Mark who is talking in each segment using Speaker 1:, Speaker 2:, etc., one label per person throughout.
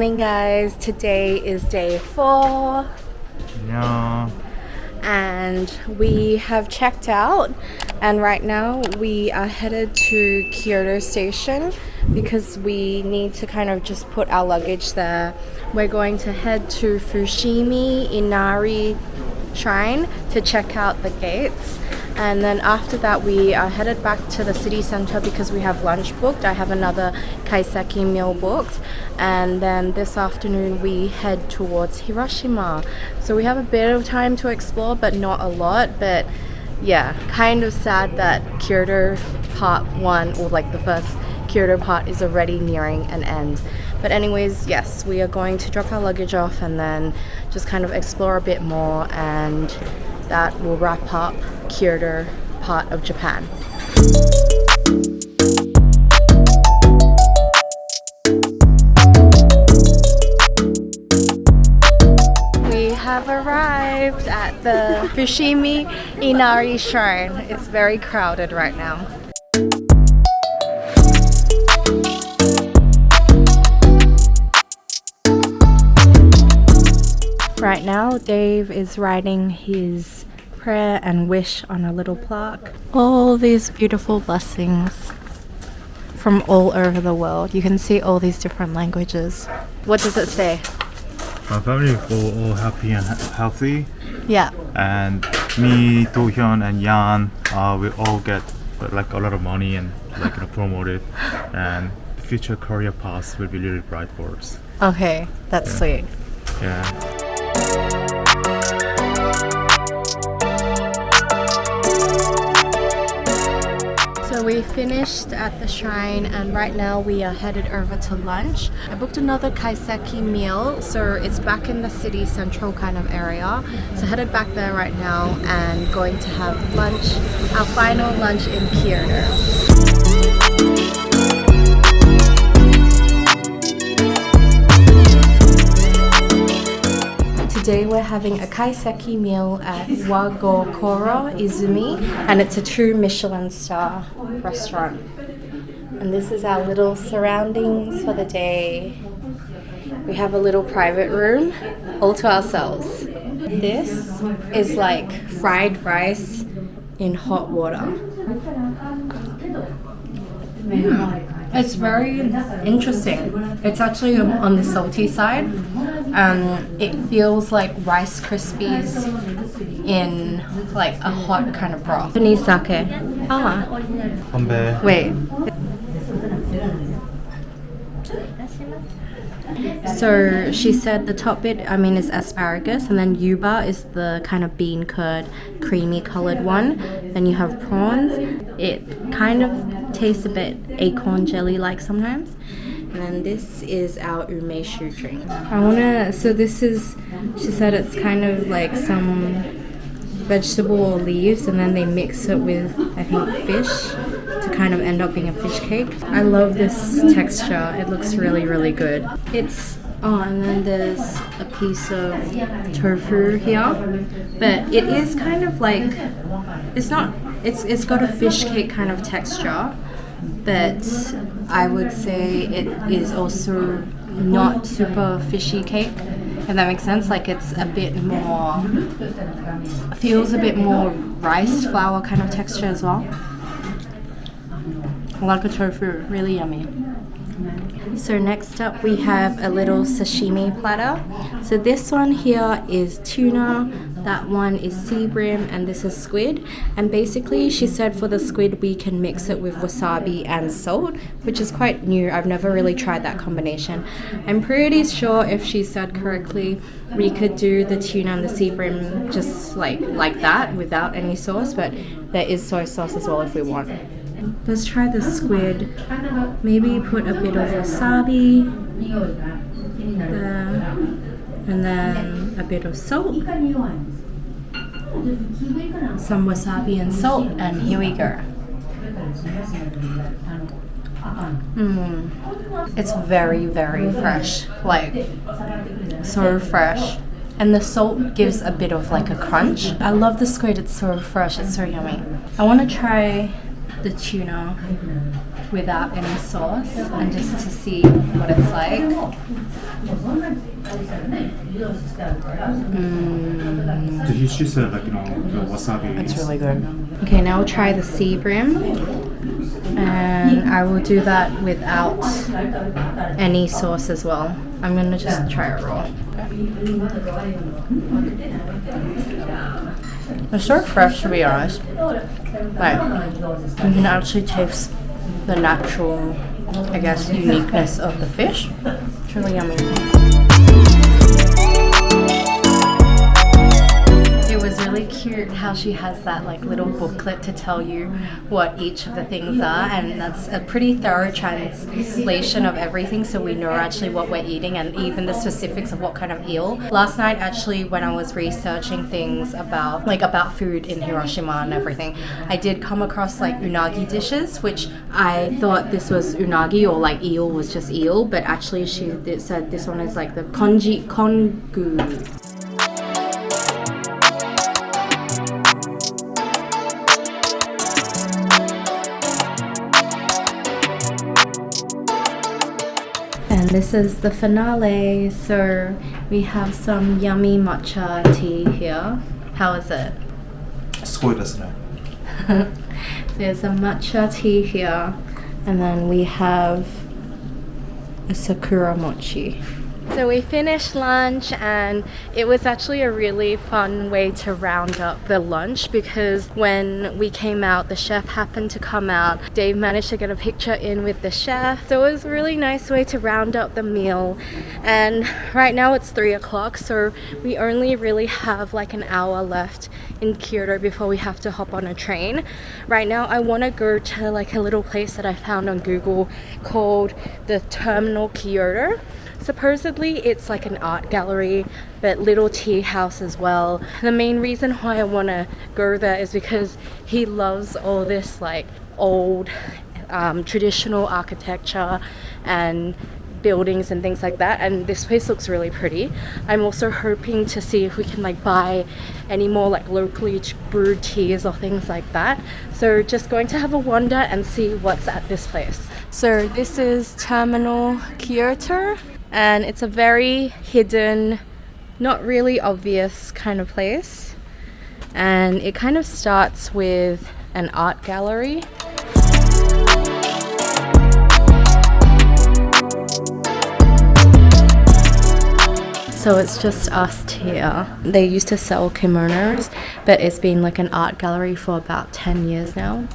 Speaker 1: morning, guys. Today is day 4.
Speaker 2: Yeah.
Speaker 1: And we have checked out, and right now we are headed to Kyoto station because we need to kind of just put our luggage there. We're going to head to Fushimi Inari Shrine to check out the gates, and then after that we are headed back to the city center because we have lunch booked. I have another Kaiseki meal booked, and then this afternoon we head towards Hiroshima. So we have a bit of time to explore, but not a lot. But yeah, kind of sad that Kyoto part 1, or like the first Kyoto part, is already nearing an end. But anyways, yes, we are going to drop our luggage off and then just kind of explore a bit more, and that will wrap up Kyoto part of Japan. We have arrived at the Fushimi Inari Shrine. It's very crowded right now. Right now, Dave is writing his prayer and wish on a little plaque. All these beautiful blessings from all over the world. You can see all these different languages. What does it say?
Speaker 2: My family will all happy and healthy.
Speaker 1: Yeah.
Speaker 2: And me, Do-hyun, and Yan, we all get like a lot of money and like promoted, and the future career paths will be really bright for us.
Speaker 1: Okay, that's sweet.
Speaker 2: Yeah.
Speaker 1: So we finished at the shrine, and right now we are headed over to lunch. I booked another Kaiseki meal, so it's back in the city central kind of area. So headed back there right now and going to have lunch, our final lunch in Kyoto. Today we're having a Kaiseki meal at Wagokoro Izumi, and it's a true Michelin star restaurant. And this is our little surroundings for the day. We have a little private room all to ourselves. This is like fried rice in hot water. It's very interesting. It's actually on the salty side. It feels like Rice Krispies in like a hot kind of broth. Japanese sake. Ah.
Speaker 2: Konbe.
Speaker 1: Wait. So she said the top bit, is asparagus, and then yuba is the kind of bean curd, creamy colored one. Then you have prawns. It kind of tastes a bit acorn jelly like sometimes. And then this is our umeshu drink. So this is, she said it's kind of like some vegetable or leaves, and then they mix it with, I think, fish to kind of end up being a fish cake. I love this texture. It looks really, really good. And then there's a piece of tofu here, but it is kind of like, it's got a fish cake kind of texture, but I would say it is also not super fishy cake, if that makes sense. Like it's a bit more, feels a bit more rice flour kind of texture as well. I like the tofu, really yummy. So next up we have a little sashimi platter. So this one here is tuna, that one is sea bream, and this is squid. And basically she said for the squid we can mix it with wasabi and salt, which is quite new. I've never really tried that combination. I'm pretty sure, if she said correctly, we could do the tuna and the sea bream just like that without any sauce, but there is soy sauce as well if we want. Let's try the squid. Maybe put a bit of wasabi there, and then a bit of salt. Some wasabi and salt, and here we go. It's very, very fresh, like so fresh. And the salt gives a bit of like a crunch. I love the squid, it's so fresh, it's so yummy. I want to try the tuna. without any sauce and just to see what it's like.
Speaker 2: She said like, you know, the wasabi.
Speaker 3: It's really good.
Speaker 1: Okay, now we'll try the sea bream. And I will do that without any sauce as well. I'm gonna just try it raw.
Speaker 3: It's so fresh, to be honest. Like, you can actually taste the natural, I guess, uniqueness of the fish. It's really yummy.
Speaker 1: It was really cute how she has that like little booklet to tell you what each of the things are, and that's a pretty thorough translation of everything, so we know actually what we're eating and even the specifics of what kind of eel. Last night actually, when I was researching things about food in Hiroshima and everything, I did come across like unagi dishes, which I thought this was unagi or like eel was just eel, but actually she said this one is like the kongu. And this is the finale. So we have some yummy matcha tea here. How is it?
Speaker 2: すごいですね.
Speaker 1: There's a matcha tea here, and then we have a sakura mochi. So we finished lunch, and it was actually a really fun way to round up the lunch, because when we came out, the chef happened to come out. Dave managed to get a picture in with the chef, so it was a really nice way to round up the meal. And right now it's 3 o'clock, so we only really have like an hour left in Kyoto before we have to hop on a train. Right now I want to go to like a little place that I found on Google called the Terminal Kyoto. Supposedly it's like an art gallery, but little tea house as well. The main reason why I want to go there is because he loves all this like old traditional architecture and buildings and things like that, and this place looks really pretty. I'm also hoping to see if we can like buy any more like locally brewed teas or things like that. So just going to have a wander and see what's at this place. So this is Terminal Kyoto, and it's a very hidden, not really obvious kind of place, and it kind of starts with an art gallery. So it's just us here. They used to sell kimonos, but it's been like an art gallery for about 10 years now.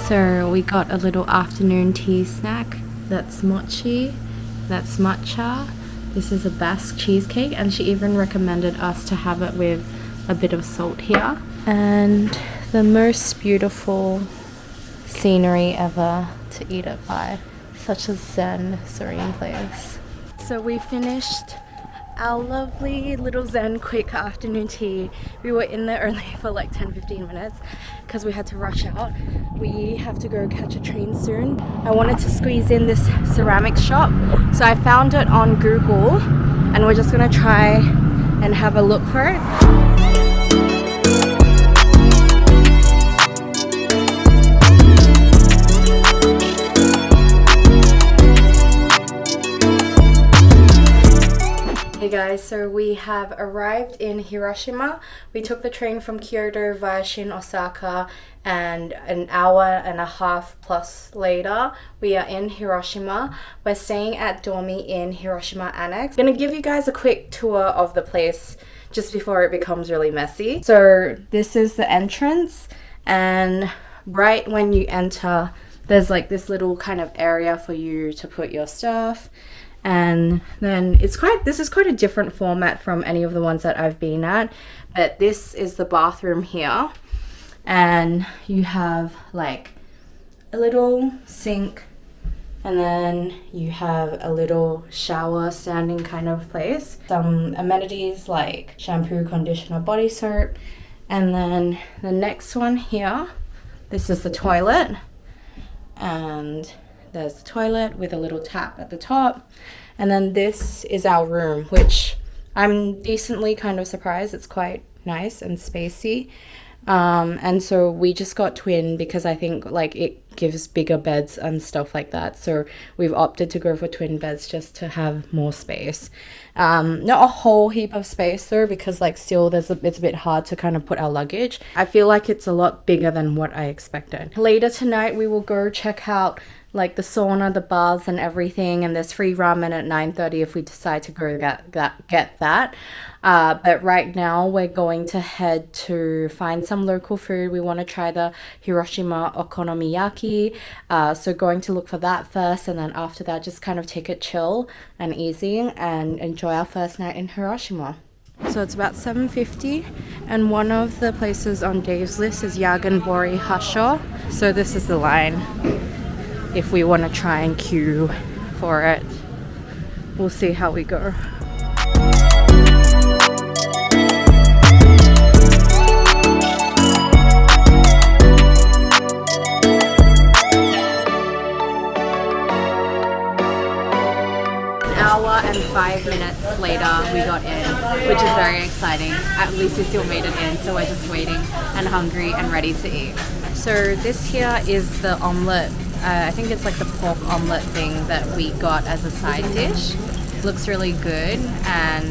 Speaker 1: So we got a little afternoon tea snack. That's mochi, that's matcha. This is a Basque cheesecake, and she even recommended us to have it with a bit of salt here. And the most beautiful scenery ever to eat it by. Such a zen, serene place. So we finished our lovely little zen quick afternoon tea. We were in there only for like 10-15 minutes because we had to rush out. We have to go catch a train soon. I wanted to squeeze in this ceramics shop, so I found it on Google, and we're just gonna try and have a look for it. Hey guys, so we have arrived in Hiroshima. We took the train from Kyoto via Shin Osaka, and an hour and a half plus later we are in Hiroshima. We're staying at Dormy Inn Hiroshima Annex. I'm gonna give you guys a quick tour of the place just before it becomes really messy. So this is the entrance, and right when you enter there's like this little kind of area for you to put your stuff. And then this is quite a different format from any of the ones that I've been at, but this is the bathroom here, and you have like a little sink, and then you have a little shower standing kind of place, some amenities like shampoo, conditioner, body soap, and then the next one here, this is the toilet, and there's the toilet with a little tap at the top. And then this is our room, which I'm decently kind of surprised. It's quite nice and spacey. And so we just got twin because I think like it gives bigger beds and stuff like that. So we've opted to go for twin beds just to have more space. Not a whole heap of space though, because like still it's a bit hard to kind of put our luggage. I feel like it's a lot bigger than what I expected. Later tonight we will go check out like the sauna, the baths and everything, and there's free ramen at 9:30 if we decide to go get that. But right now we're going to head to find some local food. We want to try the Hiroshima okonomiyaki, so going to look for that first, and then after that just kind of take it chill and easy and enjoy our first night in Hiroshima. So it's about 7:50, and one of the places on Dave's list is Yaganbori Hasho. So this is the line if we want to try and queue for it. We'll see how we go. Hour and 5 minutes later we got in, which is very exciting. At least we still made it in, so we're just waiting and hungry and ready to eat. So this here is the omelette. I think it's like the pork omelette thing that we got as a side dish. Looks really good, and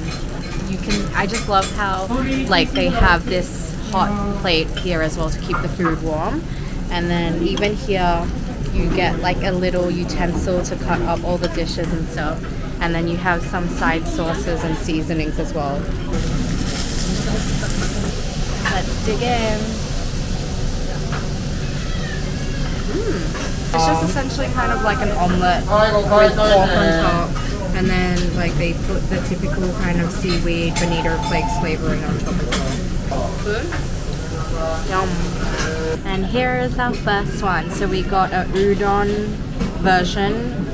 Speaker 1: I just love how like they have this hot plate here as well to keep the food warm. And then even here you get like a little utensil to cut up all the dishes and stuff. And then you have some side sauces and seasonings as well. Let's dig in. It's just essentially kind of like an omelette with pork on top. And then like they put the typical kind of seaweed, bonito flakes flavoring on top as well. Good? Yum. And here is our first one. So we got a udon version,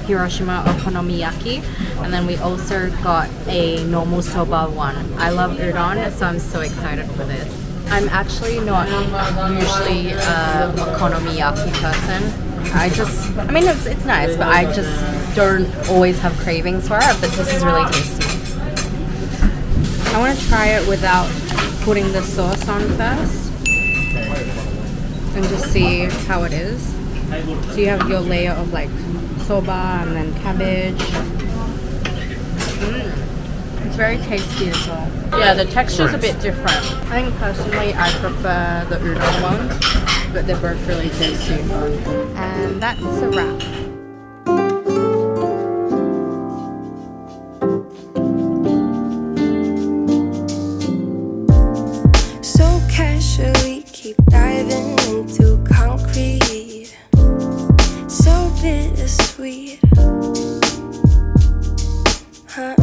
Speaker 1: Hiroshima okonomiyaki, and then we also got a normal soba one. I love udon, so I'm so excited for this. I'm actually not usually a okonomiyaki person. I mean it's nice, but I just don't always have cravings for it, but this is really tasty. I want to try it without putting the sauce on first and just see how it is. So you have your layer of like soba and then cabbage. It's very tasty as well. Yeah, the texture's a bit different. I think personally I prefer the udon ones, but they're both really tasty. And that's a wrap.
Speaker 4: So casually keep diving into concrete. So bittersweet, huh?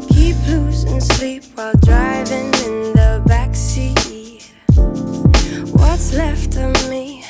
Speaker 4: Keep losing sleep while driving in the backseat. What's left of me